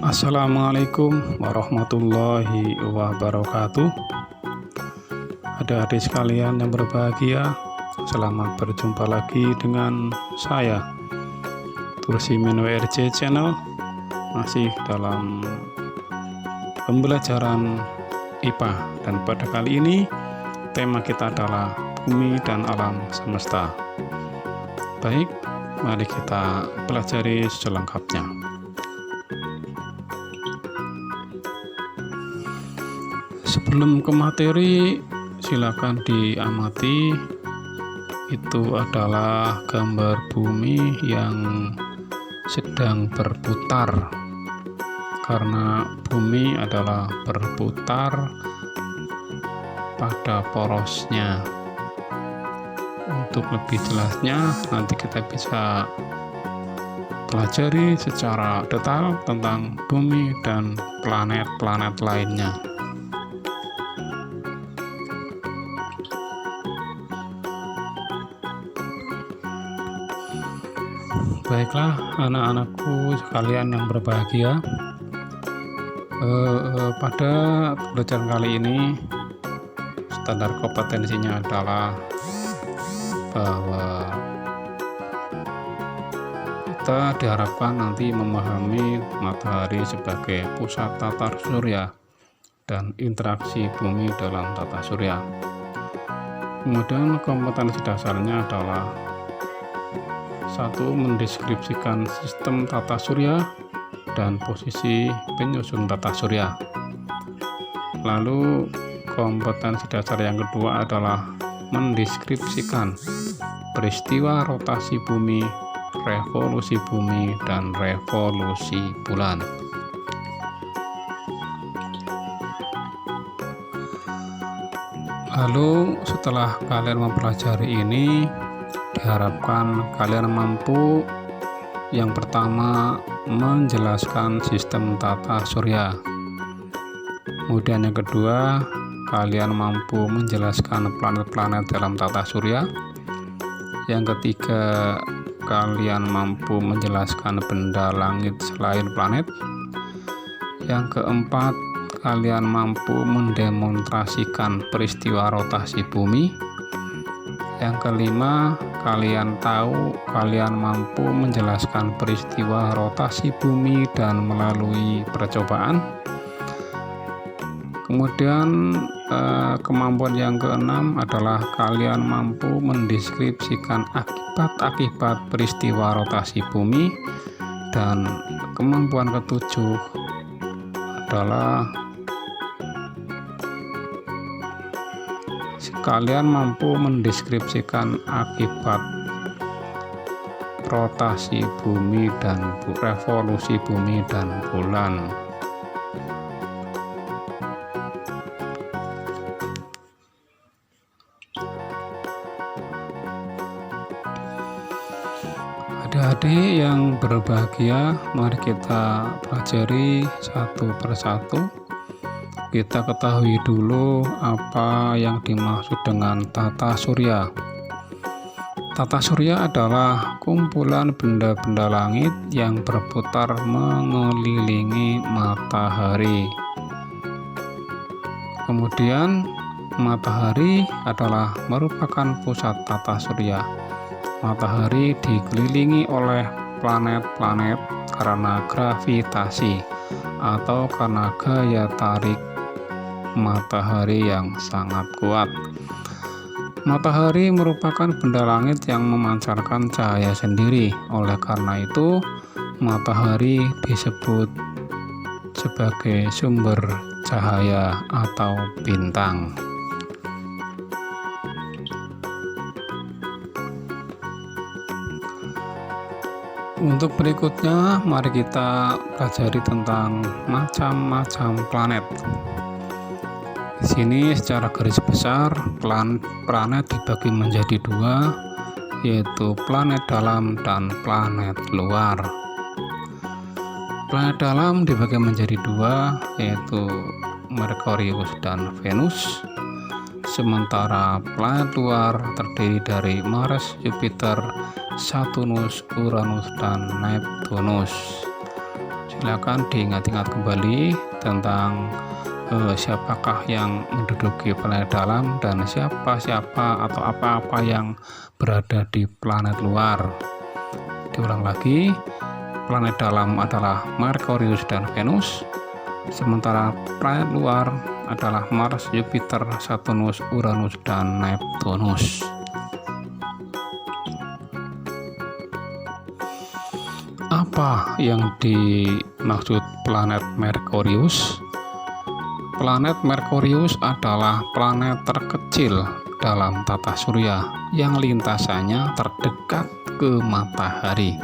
Assalamualaikum warahmatullahi wabarakatuh. Adik-adik sekalian yang berbahagia, selamat berjumpa lagi dengan saya Tursimin WRC Channel. Masih dalam pembelajaran IPA, dan pada kali ini tema kita adalah bumi dan alam semesta. Baik, mari kita pelajari selengkapnya. Sebelum ke materi, silakan diamati. Itu adalah gambar bumi yang sedang berputar, karena bumi adalah berputar pada porosnya. Untuk lebih jelasnya, nanti kita bisa pelajari secara detail tentang bumi dan planet-planet lainnya. Baiklah anak-anakku sekalian yang berbahagia, pada pelajaran kali ini standar kompetensinya adalah bahwa kita diharapkan nanti memahami matahari sebagai pusat tata surya dan interaksi bumi dalam tata surya. Kemudian kompetensi dasarnya adalah: 1. Mendeskripsikan sistem tata surya dan posisi penyusun tata surya. Lalu kompetensi dasar yang kedua adalah mendeskripsikan peristiwa rotasi bumi, revolusi bumi, dan revolusi bulan. Lalu setelah kalian mempelajari ini, diharapkan kalian mampu yang pertama menjelaskan sistem tata surya. Kemudian yang kedua, kalian mampu menjelaskan planet-planet dalam tata surya. Yang ketiga, kalian mampu menjelaskan benda langit selain planet. Yang keempat, kalian mampu mendemonstrasikan peristiwa rotasi bumi. Yang kelima, kalian mampu menjelaskan peristiwa rotasi bumi dan melalui percobaan. Kemudian kemampuan yang keenam adalah kalian mampu mendeskripsikan akibat-akibat peristiwa rotasi bumi. Dan kemampuan ketujuh adalah kalian mampu mendeskripsikan akibat rotasi bumi dan revolusi bumi dan bulan. Adik-adik yang berbahagia, mari kita pelajari satu persatu. Kita ketahui dulu apa yang dimaksud dengan tata surya. Tata surya adalah kumpulan benda-benda langit yang berputar mengelilingi matahari. Kemudian matahari adalah merupakan pusat tata surya. Matahari dikelilingi oleh planet-planet karena gravitasi atau karena gaya tarik matahari yang sangat kuat. Matahari merupakan benda langit yang memancarkan cahaya sendiri. Oleh karena itu, matahari disebut sebagai sumber cahaya atau bintang. Untuk berikutnya, mari kita pelajari tentang macam-macam planet. Di sini secara garis besar planet dibagi menjadi dua, yaitu planet dalam dan planet luar. Planet dalam dibagi menjadi dua, yaitu Merkurius dan Venus. Sementara planet luar terdiri dari Mars, Jupiter, Saturnus, Uranus, dan Neptunus. silakan diingat-ingat kembali tentang siapakah yang menduduki planet dalam dan siapa-siapa atau apa-apa yang berada di planet luar. Diulang lagi, planet dalam adalah Merkurius dan Venus, sementara planet luar adalah Mars, Jupiter, Saturnus, Uranus, dan Neptunus. Apa yang dimaksud planet Merkurius? Planet Merkurius adalah planet terkecil dalam tata surya yang lintasannya terdekat ke matahari.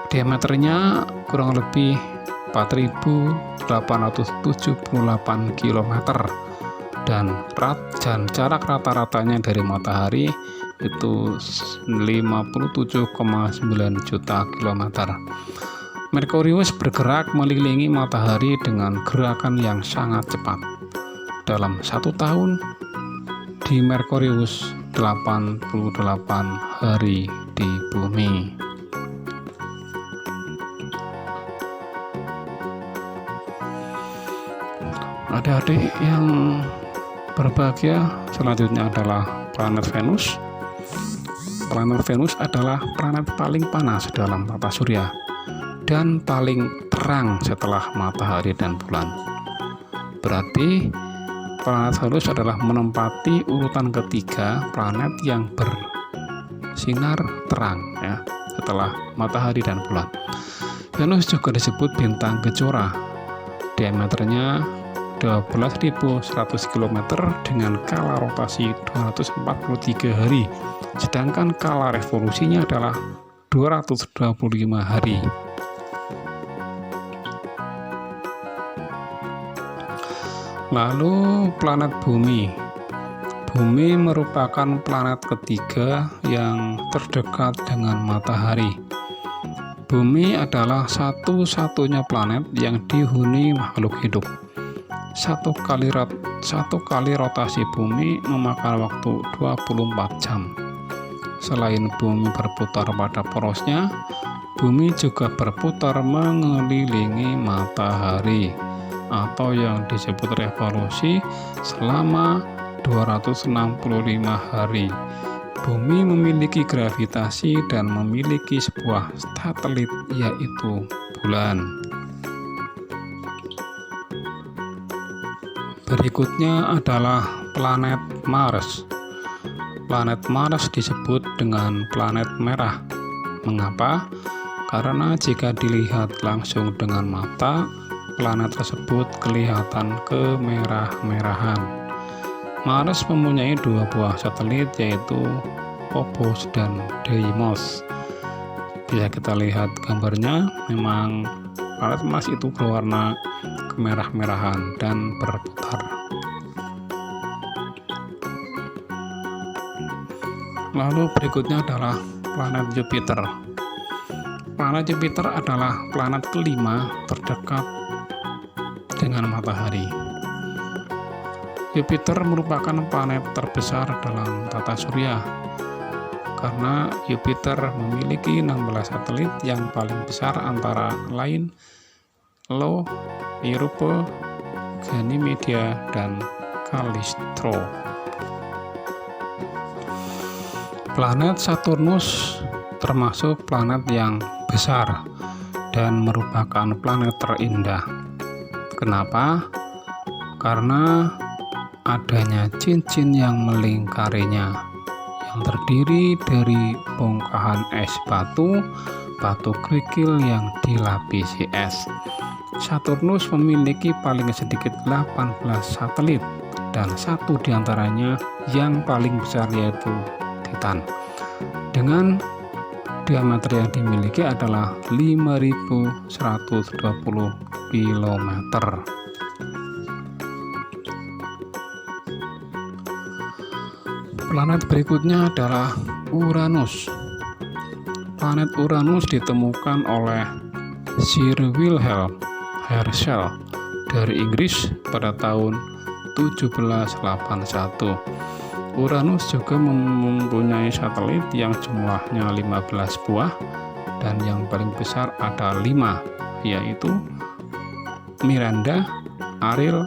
Diameternya kurang lebih 4.878 km dan jarak rata-ratanya dari matahari itu 57,9 juta kilometer. Merkurius bergerak mengelilingi matahari dengan gerakan yang sangat cepat. Dalam 1 tahun di Merkurius 88 hari di bumi. Adik-adik yang berbahagia, selanjutnya adalah planet Venus. Planet Venus adalah planet paling panas dalam tata surya dan paling terang setelah matahari dan bulan. Berarti planet Venus adalah menempati urutan ketiga planet yang bersinar terang ya, setelah matahari dan bulan. Venus juga disebut bintang kejora. Diameternya 12.100 km dengan kala rotasi 243 hari, sedangkan kala revolusinya adalah 225 hari. Lalu planet Bumi. Bumi merupakan planet ketiga yang terdekat dengan matahari. Bumi adalah satu-satunya planet yang dihuni makhluk hidup. Satu kali rotasi bumi memakan waktu 24 jam. Selain bumi berputar pada porosnya, bumi juga berputar mengelilingi matahari atau yang disebut revolusi selama 265 hari. Bumi memiliki gravitasi dan memiliki sebuah satelit, yaitu bulan. Berikutnya adalah planet Mars. Planet Mars disebut dengan planet merah. Mengapa? Karena jika dilihat langsung dengan mata, planet tersebut kelihatan kemerah-merahan. Mars mempunyai 2 buah satelit, yaitu Phobos dan Deimos. Bisa kita lihat gambarnya, memang planet Mars itu berwarna kemerah-merahan dan berputar. Lalu berikutnya adalah planet Jupiter. Planet Jupiter adalah planet kelima terdekat dengan matahari. Jupiter merupakan planet terbesar dalam tata surya karena Jupiter memiliki 16 satelit yang paling besar antara lain Io, Europa, Ganymede, dan Callisto. Planet Saturnus termasuk planet yang besar dan merupakan planet terindah. Kenapa? Karena adanya cincin yang melingkarinya yang terdiri dari bongkahan es batu kerikil yang dilapisi es. Saturnus memiliki paling sedikit 18 satelit dan satu diantaranya yang paling besar yaitu Titan dengan diameter yang dimiliki adalah 5.120 km. Planet berikutnya adalah Uranus. Planet Uranus ditemukan oleh Sir Wilhelm Herschel dari Inggris pada tahun 1781. Uranus juga mempunyai satelit yang jumlahnya 15 buah dan yang paling besar ada 5, yaitu Miranda, Ariel,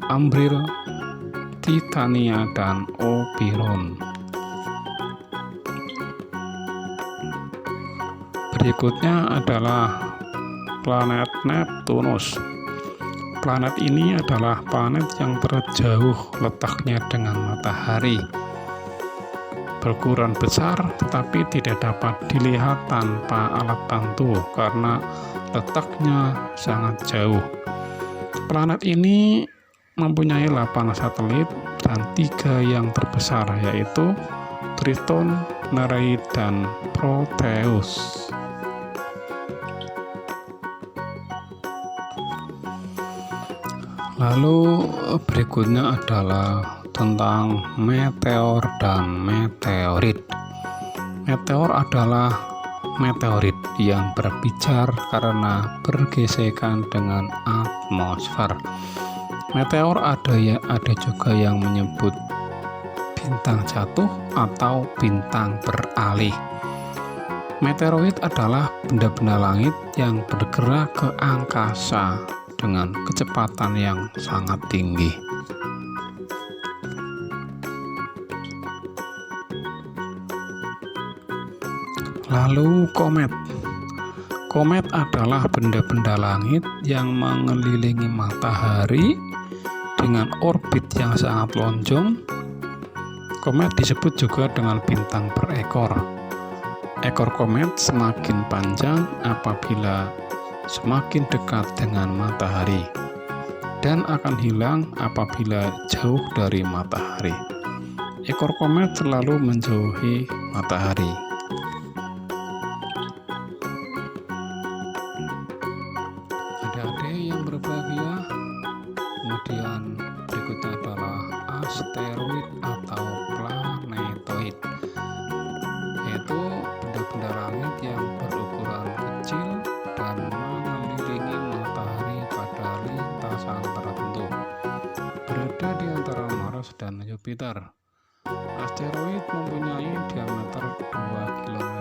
Ambril, Titania, dan Oberon. Berikutnya adalah planet Neptunus. Planet ini adalah planet yang terjauh letaknya dengan matahari. Berukuran besar tetapi tidak dapat dilihat tanpa alat bantu karena letaknya sangat jauh. Planet ini mempunyai 8 satelit dan 3 yang terbesar, yaitu Triton, Nereid, dan Proteus. Lalu berikutnya adalah tentang meteor dan meteorit. Meteor adalah meteorit yang berpijar karena bergesekan dengan atmosfer. Meteor ada juga yang menyebut bintang jatuh atau bintang beralih. Meteoroid adalah benda-benda langit yang bergerak ke angkasa dengan kecepatan yang sangat tinggi. Lalu komet. Komet adalah benda-benda langit yang mengelilingi matahari dengan orbit yang sangat lonjong. Komet disebut juga dengan bintang berekor. Ekor komet semakin panjang apabila semakin dekat dengan matahari dan akan hilang apabila jauh dari matahari. Ekor komet selalu menjauhi matahari. Adik-adik yang berbahagia, kemudian berikutnya adalah asteroid atau planetoid, yaitu benda-benda langit yang berukuran kecil dan mengelilingi matahari pada lintasan tertentu, berada di antara Mars dan Jupiter. Asteroid mempunyai diameter 2 km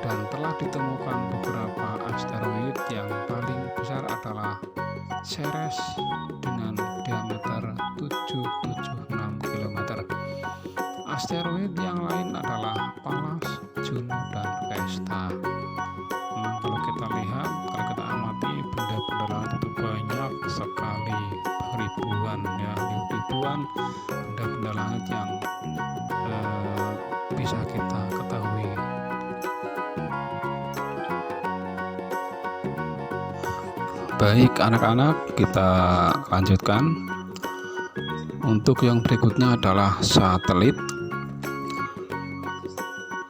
dan telah ditemukan beberapa asteroid. Yang paling besar adalah Ceres dengan diameter 776 km. Asteroid yang lain adalah Pallas, Juno, dan Vesta. Nah, kalau kita lihat, kalau kita amati, benda-benda langit itu banyak sekali, ribuan benda-benda langit yang bisa kita ketahui. Baik anak-anak, kita lanjutkan. Untuk yang berikutnya adalah satelit.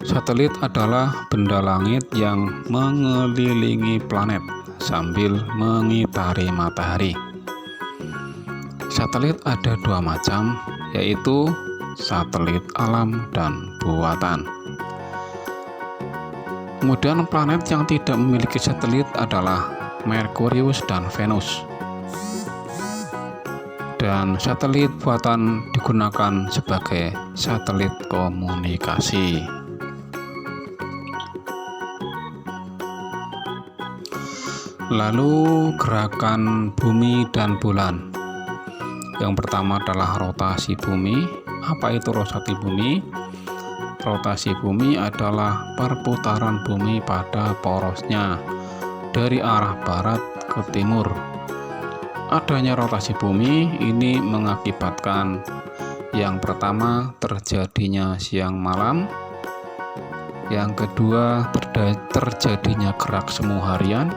Satelit adalah benda langit yang mengelilingi planet sambil mengitari matahari. Satelit ada 2 macam, yaitu satelit alam dan buatan. Kemudian planet yang tidak memiliki satelit adalah Merkurius dan Venus. Dan satelit buatan digunakan sebagai satelit komunikasi. Lalu gerakan bumi dan bulan. Yang pertama adalah rotasi bumi. Apa itu rotasi bumi? Rotasi bumi adalah perputaran bumi pada porosnya dari arah barat ke timur. Adanya rotasi bumi ini mengakibatkan yang pertama terjadinya siang malam, yang kedua terjadinya gerak semu harian,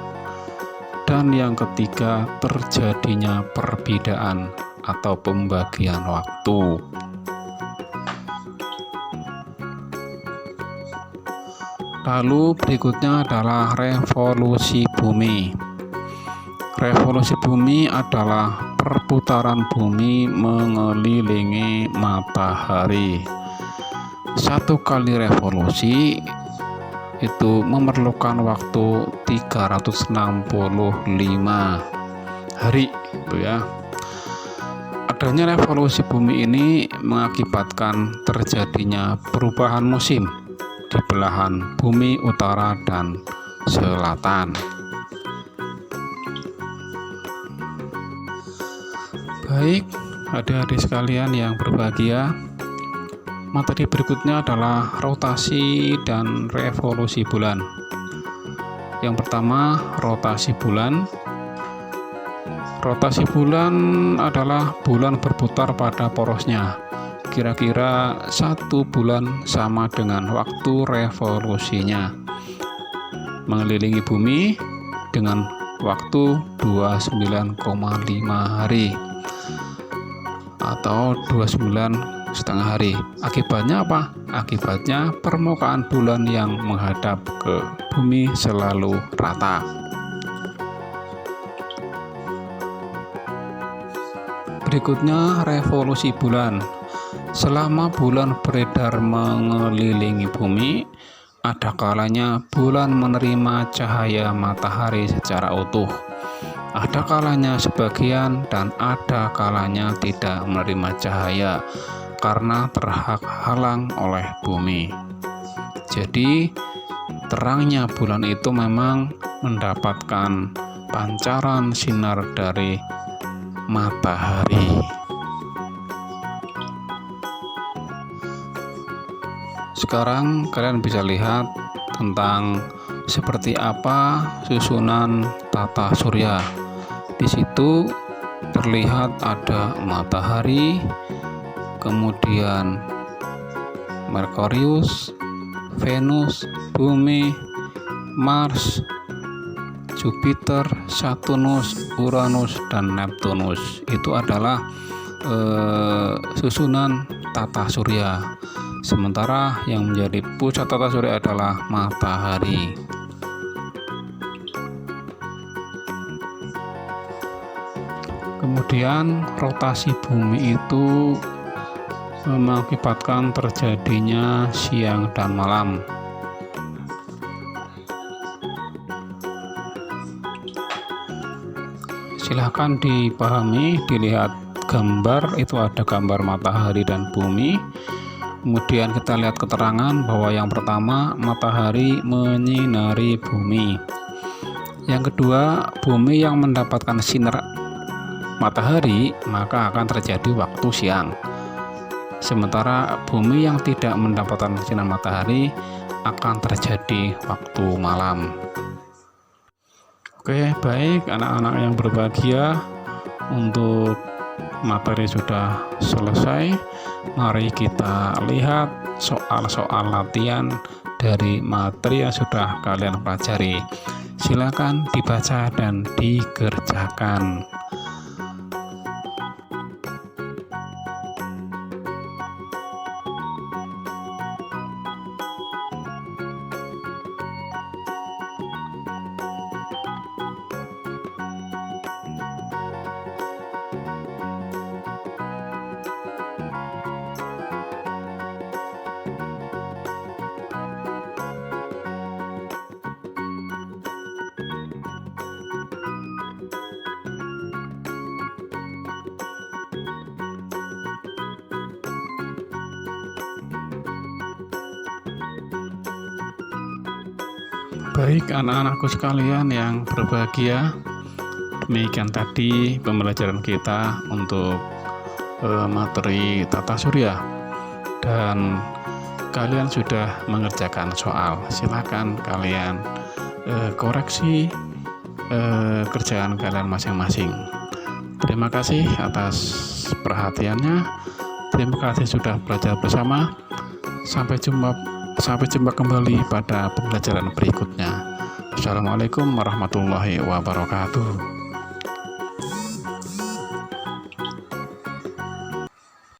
dan yang ketiga terjadinya perbedaan atau pembagian waktu. Lalu berikutnya adalah revolusi bumi. Revolusi bumi adalah perputaran bumi mengelilingi matahari. Satu kali revolusi itu memerlukan waktu 365 hari, gitu ya. Adanya revolusi bumi ini mengakibatkan terjadinya perubahan musim di belahan bumi utara dan selatan. Baik, adik-adik sekalian yang berbahagia, materi berikutnya adalah rotasi dan revolusi bulan. Yang pertama, rotasi bulan. Rotasi bulan adalah bulan berputar pada porosnya. Kira-kira 1 bulan sama dengan waktu revolusinya. Mengelilingi bumi dengan waktu 29,5 hari atau 29,5 hari. Akibatnya apa? Akibatnya permukaan bulan yang menghadap ke bumi selalu rata. Berikutnya, revolusi bulan. Selama bulan beredar mengelilingi bumi, ada kalanya bulan menerima cahaya matahari secara utuh. Ada kalanya sebagian dan ada kalanya tidak menerima cahaya karena terhalang oleh bumi. Jadi, terangnya bulan itu memang mendapatkan pancaran sinar dari matahari. Sekarang kalian bisa lihat tentang seperti apa susunan tata surya. Di situ terlihat ada matahari, kemudian Merkurius, Venus, bumi, Mars, Jupiter, Saturnus, Uranus, dan Neptunus. Itu adalah susunan tata surya. Sementara yang menjadi pusat tata surya adalah matahari. Kemudian rotasi bumi itu mengakibatkan terjadinya siang dan malam. Silahkan dipahami, dilihat gambar, itu ada gambar matahari dan bumi. Kemudian kita lihat keterangan bahwa yang pertama, matahari menyinari bumi. Yang kedua, bumi yang mendapatkan sinar matahari maka akan terjadi waktu siang. Sementara bumi yang tidak mendapatkan sinar matahari akan terjadi waktu malam. Oke, baik anak-anak yang berbahagia, untuk materi sudah selesai. Mari kita lihat soal-soal latihan dari materi yang sudah kalian pelajari. Silakan dibaca dan dikerjakan. Baik anak-anakku sekalian yang berbahagia, demikian tadi pembelajaran kita untuk materi tata surya, dan kalian sudah mengerjakan soal. Silakan kalian koreksi kerjaan kalian masing-masing. Terima kasih atas perhatiannya. Terima kasih sudah belajar bersama. Sampai jumpa kembali pada pembelajaran berikutnya. Assalamualaikum warahmatullahi wabarakatuh.